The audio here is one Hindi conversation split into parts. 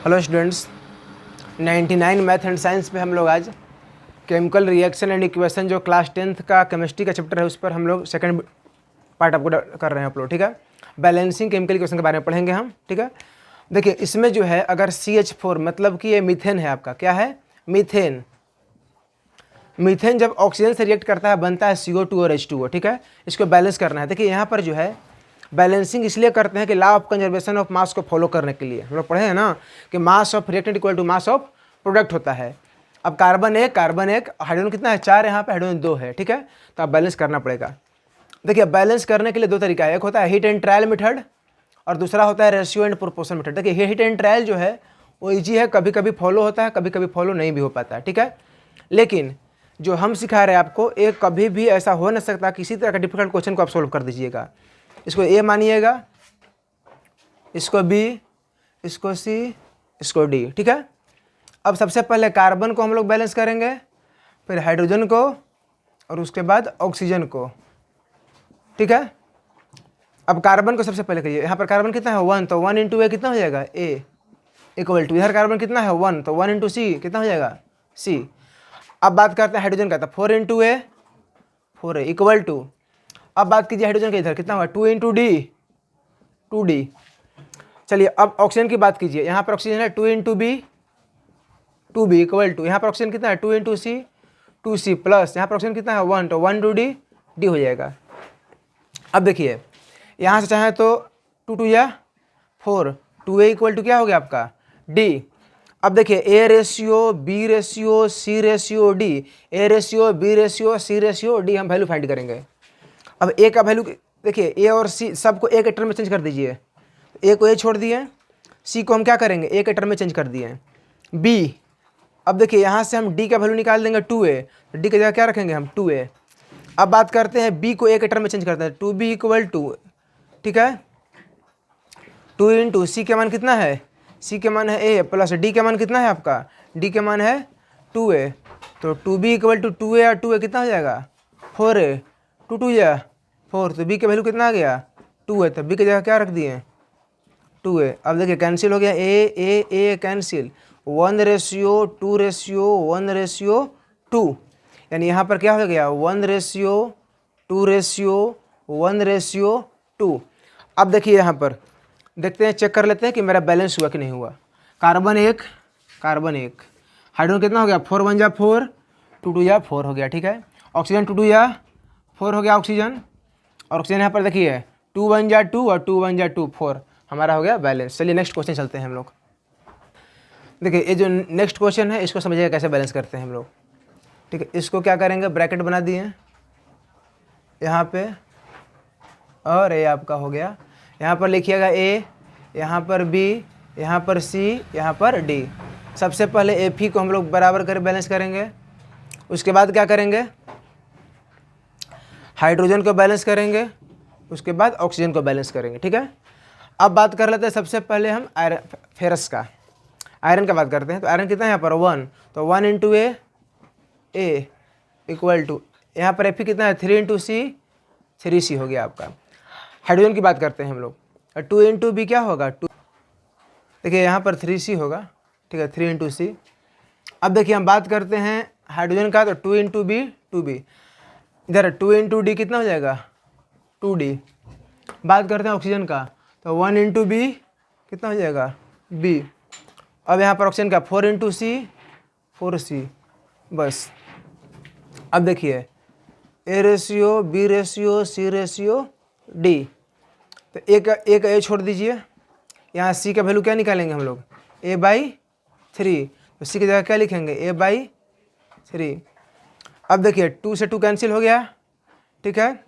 Hello students, 99 math and science पे हम लोग आज केमिकल रिएक्शन एंड इक्वेशन जो क्लास 10th का केमिस्ट्री का चैप्टर है उस पर हम लोग सेकंड पार्ट आपको कर रहे हैं अपलोड। ठीक है, बैलेंसिंग केमिकल इक्वेशन के बारे में पढ़ेंगे हम। ठीक है, देखिए इसमें जो है अगर CH4 मतलब कि ये मीथेन है, आपका क्या है, मीथेन। मीथेन जब ऑक्सीजन से रिएक्ट करता है बनता है CO2 और H2O। ठीक है, इसको बैलेंस करना है। देखिए यहाँ पर जो है बैलेंसिंग इसलिए करते हैं कि law of conservation of mass को फॉलो करने के लिए। हम लोग पढ़े हैं ना कि mass of reactant equal to mass of product होता है। अब कार्बन एक हाइड्रोजन कितना है, 4 यहाँ पे, हाइड्रोजन 2 है। ठीक है, तो आप बैलेंस करना पड़ेगा। देखिए बैलेंस करने के लिए दो तरीका है, एक होता है हीट एंड ट्रायल मेथड और दूसरा होता है रेशियो एंड प्रोपोर्शन मेथड। देखिए हीट एंड ट्रायल जो है वो ईजी है, कभी कभी फॉलो होता है, कभी कभी फॉलो नहीं भी हो पाता है। ठीक है, लेकिन जो हम सिखा रहे हैं आपको, एक कभी भी ऐसा हो नहीं सकता किसी तरह का डिफिकल्ट क्वेश्चन को आप सोल्व कर दीजिएगा। इसको ए मानिएगा, इसको बी, इसको सी, इसको डी। ठीक है, अब सबसे पहले कार्बन को हम लोग बैलेंस करेंगे, फिर हाइड्रोजन को और उसके बाद ऑक्सीजन को। ठीक है, अब कार्बन को सबसे पहले करिए। यहाँ पर कार्बन कितना है 1, तो 1 इंटू ए कितना हो जाएगा ए इक्वल टू, इधर कार्बन कितना है 1, तो 1 इंटू सी कितना हो जाएगा सी। अब बात करते हैं हाइड्रोजन का, तो 4 इंटू ए 4 इक्वल टू, अब बात कीजिए हाइड्रोजन का, इधर कितना हुआ 2 इंटू डी 2D। चलिए अब ऑक्सीजन की बात कीजिए, यहाँ पर ऑक्सीजन है 2 into B 2B equal to, यहाँ पर ऑक्सीजन कितना है 2 इंटू सी 2C प्लस यहाँ पर ऑक्सीजन कितना है 1, तो 1 टू डी डी हो जाएगा। अब देखिए यहाँ से चाहें तो 2 2 या 4, 2A इक्वल टू क्या हो गया आपका D। अब देखिए A ratio B ratio C ratio D, A ratio B ratio C ratio D हम वैल्यू फाइंड करेंगे। अब A का वैल्यू देखिए A और C सबको एक टर्म में चेंज कर दीजिए, A को A छोड़ दिए, C को हम क्या करेंगे एक के टर्म में चेंज कर दिए। B, अब देखिए यहाँ से हम D का वैल्यू निकाल देंगे 2A, तो D की जगह क्या रखेंगे हम 2A। अब बात करते हैं B को A के टर्म में चेंज करते हैं, 2B इक्वल टू, ठीक है, 2 इंटू C के मान कितना है, C के मान है A प्लस D के मान कितना है आपका, D के मान है 2A, तो 2B इक्वल टू 2A और 2A कितना हो जाएगा 4A, 2 2 या 4, तो B का वैल्यू कितना आ गया 2 है, तो B की जगह क्या रख दिए 2 है। अब देखिए कैंसिल हो गया, ए कैंसिल, 1 रेशियो 2 रेशियो 1 रेशियो 2, यानी यहाँ पर क्या हो गया 1 रेशियो 2 रेशियो 1 रेशियो 2। अब देखिए यहाँ पर देखते हैं, चेक कर लेते हैं कि मेरा बैलेंस हुआ कि नहीं हुआ। कार्बन एक हाइड्रोजन कितना हो गया 4 1 जा 4, 2 2 या 4 हो गया। ठीक है, ऑक्सीजन 2 2 या 4 हो गया ऑक्सीजन, और ऑक्सीजन यहाँ पर देखिए 2 1 जा 2 और 2 1 जा 2 4, हमारा हो गया बैलेंस। चलिए नेक्स्ट क्वेश्चन चलते हैं हम लोग। देखिए ये जो नेक्स्ट क्वेश्चन है इसको समझिएगा कैसे बैलेंस करते हैं हम लोग। ठीक है, इसको क्या करेंगे, ब्रैकेट बना दिए यहाँ पे, और ये आपका हो गया, यहाँ पर लिखिएगा A, यहाँ पर B, यहाँ पर C, यहाँ पर D। सबसे पहले Fe को हम लोग बराबर कर बैलेंस करेंगे, उसके बाद क्या करेंगे हाइड्रोजन को बैलेंस करेंगे, उसके बाद ऑक्सीजन को बैलेंस करेंगे। ठीक है, अब बात कर लेते हैं सबसे पहले हम फेरस का, आयरन का बात करते हैं। तो आयरन कितना है यहाँ पर 1, तो 1 इंटू ए इक्वल टू, यहाँ पर Fe कितना है 3 इंटू सी 3C हो गया आपका। हाइड्रोजन की बात करते हैं हम लोग, 2 इंटू बी क्या होगा 2, देखिए यहाँ पर 3C होगा। ठीक है, 3 इंटू सी। अब देखिए हम बात करते हैं हाइड्रोजन का, तो 2 इंटू बी 2B, इधर 2 इंटू डी कितना हो जाएगा 2D। बात करते हैं ऑक्सीजन का, तो 1 इंटू बी कितना हो जाएगा B। अब यहाँ पर ऑक्सीजन का 4 इंटू सी 4C बस। अब देखिए A ratio B ratio C ratio D, तो एक A छोड़ दीजिए, यहाँ C का वैल्यू क्या निकालेंगे हम लोग A/3, तो C की जगह क्या लिखेंगे A/3। अब देखिए 2 से 2 कैंसिल हो गया। ठीक है,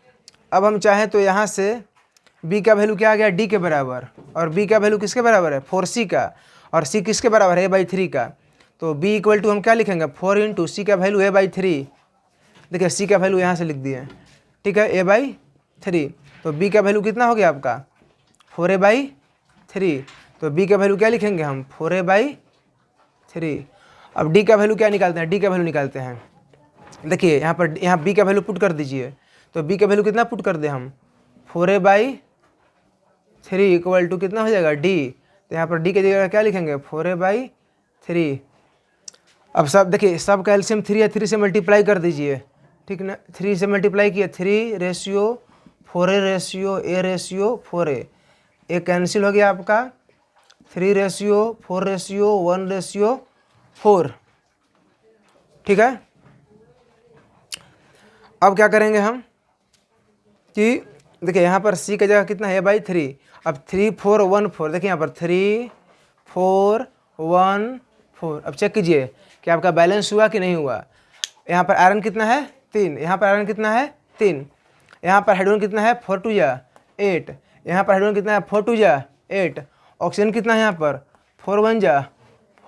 अब हम चाहें तो यहाँ से B का वैल्यू क्या आ गया D के बराबर, और B का वैल्यू किसके बराबर है 4C का, और C किसके बराबर है A/3 का, तो B इक्वल टू हम क्या लिखेंगे 4 इंटू C का वैल्यू A/3। देखिए C का वैल्यू यहाँ से लिख दिए। ठीक है, A/3, तो B का वैल्यू कितना हो गया आपका 4A/3, तो B का वैल्यू क्या लिखेंगे हम 4A/3। अब D का वैल्यू क्या निकालते हैं, D का वैल्यू निकालते हैं। देखिए यहाँ B का वैल्यू पुट कर दीजिए, तो B का वैल्यू कितना पुट कर दे हम 4A/3 इक्वल टू कितना हो जाएगा D, तो यहाँ पर डी की जगह क्या लिखेंगे 4a/3। अब सब देखिए सब का एलसीएम 3 है, 3 से मल्टीप्लाई कर दीजिए, ठीक ना। 3 से मल्टीप्लाई किए 3:4a/4a, ये कैंसिल हो गया आपका 3:4:1:4, ठीक है। अब क्या करेंगे हम कि देखिए यहाँ पर c का जगह कितना है a/3। अब 3 4 1 4, देखिए यहाँ पर 3 4 1 4। अब चेक कीजिए कि आपका बैलेंस हुआ कि नहीं हुआ। यहाँ पर आयरन कितना है 3, यहाँ पर आयरन कितना है 3, यहाँ पर हाइड्रोजन कितना है 4 2 जा 8, यहाँ पर हाइड्रोजन कितना है 4 2 जा 8, ऑक्सीजन कितना है यहाँ पर 4 1 जा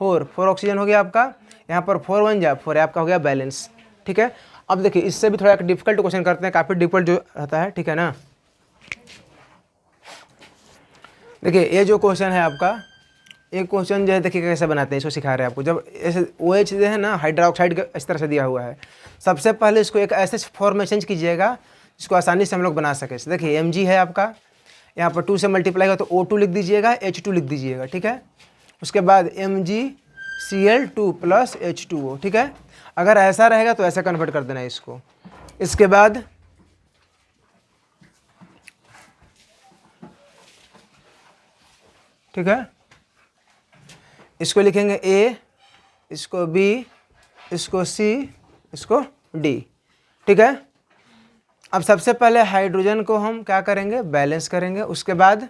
4, 4 ऑक्सीजन हो गया आपका, यहाँ पर 4 1 जा 4, आपका हो गया बैलेंस, ठीक है। अब देखिए इससे भी थोड़ा डिफिकल्ट क्वेश्चन करते हैं, काफ़ी डिफिकल्ट जो रहता है, ठीक है ना। देखिए ये जो क्वेश्चन है आपका, एक क्वेश्चन जो है देखिए कैसे बनाते हैं, इसको सिखा रहे हैं आपको। जब ऐसे OH जो है ना हाइड्रोक्साइड का इस तरह से दिया हुआ है, सबसे पहले इसको एक ऐसे फॉर्म में चेंज कीजिएगा जिसको आसानी से हम लोग बना सकें। देखिए Mg है आपका, यहाँ पर 2 से मल्टीप्लाई होगा तो O2 लिख दीजिएगा, H2 लिख दीजिएगा, ठीक है। उसके बाद MgCl2 + H2O, ठीक है। अगर ऐसा रहेगा तो ऐसा कन्वर्ट कर देना है इसको। इसके बाद ठीक है, इसको लिखेंगे A, इसको B, इसको C, इसको D, ठीक है। अब सबसे पहले हाइड्रोजन को हम क्या करेंगे बैलेंस करेंगे, उसके बाद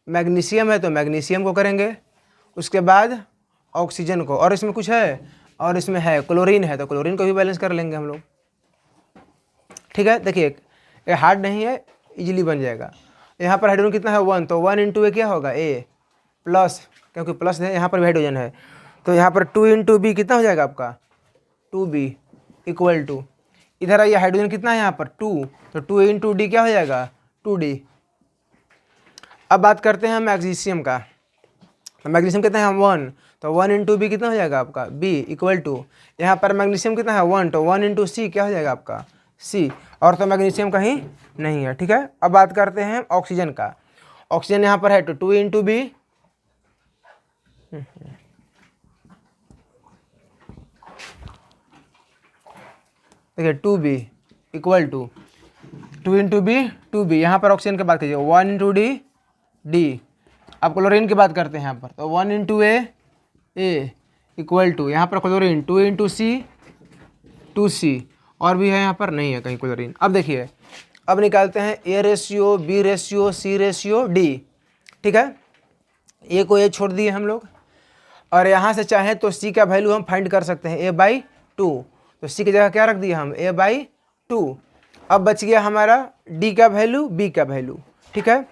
मैग्नीशियम है तो मैग्नीशियम को करेंगे, उसके बाद ऑक्सीजन को, और इसमें कुछ है, और इसमें है क्लोरीन है तो क्लोरीन को भी बैलेंस कर लेंगे हम लोग, ठीक है। देखिए ये हार्ड नहीं है, इजीली बन जाएगा। यहाँ पर हाइड्रोजन कितना है 1, तो 1 × A क्या होगा A प्लस, क्योंकि प्लस है यहाँ पर भी हाइड्रोजन है, तो यहाँ पर 2 × B कितना हो जाएगा आपका 2B = इधर आइए हाइड्रोजन कितना है यहाँ पर 2, तो 2 × D क्या हो जाएगा 2D। अब बात करते हैं मैग्नीशियम का, तो मैग्नीशियम कितना है 1, तो 1 × B कितना हो जाएगा आपका B = यहाँ पर मैग्नीशियम कितना है 1, तो 1 × C क्या हो जाएगा आपका C, और तो मैग्नीशियम कहीं नहीं है, ठीक है। अब बात करते हैं ऑक्सीजन का, ऑक्सीजन यहाँ पर है तो 2 × B, देखिए 2B = 2 × B 2B। यहाँ पर ऑक्सीजन की बात कीजिए 1 × D। अब क्लोरीन की बात करते हैं यहाँ पर, तो 1 × A = यहाँ पर क्लोरीन 2 × C 2C, और भी है यहाँ पर नहीं है कहीं क्लोरीन। अब देखिए अब निकालते हैं A/B/C/D, ठीक है। A को A छोड़ दिए हम लोग, और यहाँ से चाहे तो C का वैल्यू हम फाइंड कर सकते हैं A/2, तो C की जगह क्या रख दिया हम A/2। अब बच गया हमारा D का वैल्यू, B का वैल्यू, ठीक है।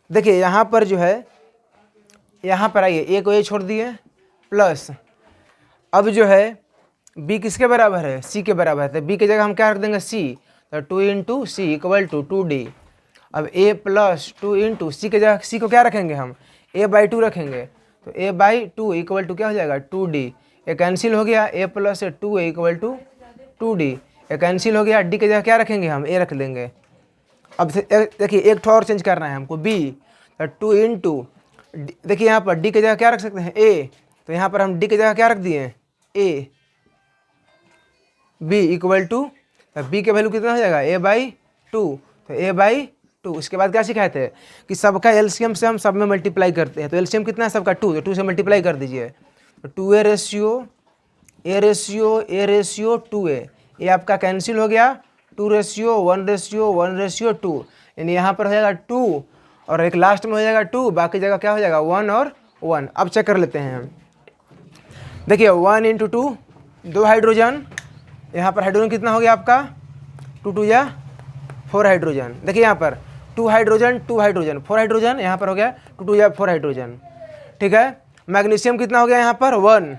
देखिए यहाँ पर जो है, यहाँ पर आइए A को A छोड़ दिए प्लस, अब जो है B किसके बराबर है C के बराबर है, तो B की जगह हम क्या रख देंगे C, तो 2 × C = 2D। अब A + 2 × C की जगह C को क्या रखेंगे हम A/2 रखेंगे, तो A/2 = क्या हो जाएगा 2D। ये कैंसिल हो गया, A + 2A = 2D, ये कैंसिल हो गया। D की जगह क्या रखेंगे हम A रख देंगे। अब देखिए एक ठो और चेंज करना है हमको B, तो 2 × देखिए यहाँ पर D की जगह क्या रख सकते हैं A, तो यहाँ पर हम D की जगह क्या रख दिए A, B = तो B के वैल्यू कितना हो जाएगा A/2, तो A/2। उसके बाद क्या सिखाए थे कि सबका एलसीएम से हम सब में मल्टीप्लाई करते हैं, तो एलसीएम कितना है सबका 2, तो 2 से मल्टीप्लाई कर दीजिए, तो 2A/2A, ये आपका कैंसिल हो गया, 2:1:1:2, यानी यहाँ पर हो जाएगा 2, और एक लास्ट में हो जाएगा 2, बाकी जगह क्या हो जाएगा 1 और 1। अब चेक कर लेते हैं हम, देखिए 1 × 2 2 हाइड्रोजन, यहाँ पर हाइड्रोजन कितना हो गया आपका 2 2 या 4 हाइड्रोजन। देखिए यहाँ पर 2 हाइड्रोजन 2 हाइड्रोजन 4 हाइड्रोजन, यहाँ पर हो गया 2 2 या 4 हाइड्रोजन, ठीक है। मैग्नीशियम कितना हो गया यहाँ पर 1,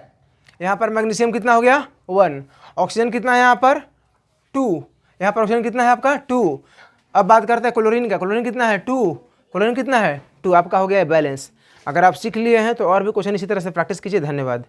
यहाँ पर मैग्नीशियम कितना हो गया 1, ऑक्सीजन कितना है यहाँ पर 2, यहाँ पर ऑक्सीजन कितना है आपका 2। अब बात करते हैं क्लोरीन का, क्लोरीन कितना है 2, क्लोरीन कितना है 2, आपका हो गया है बैलेंस। अगर आप सीख लिए हैं तो और भी क्वेश्चन इसी तरह से प्रैक्टिस कीजिए। धन्यवाद।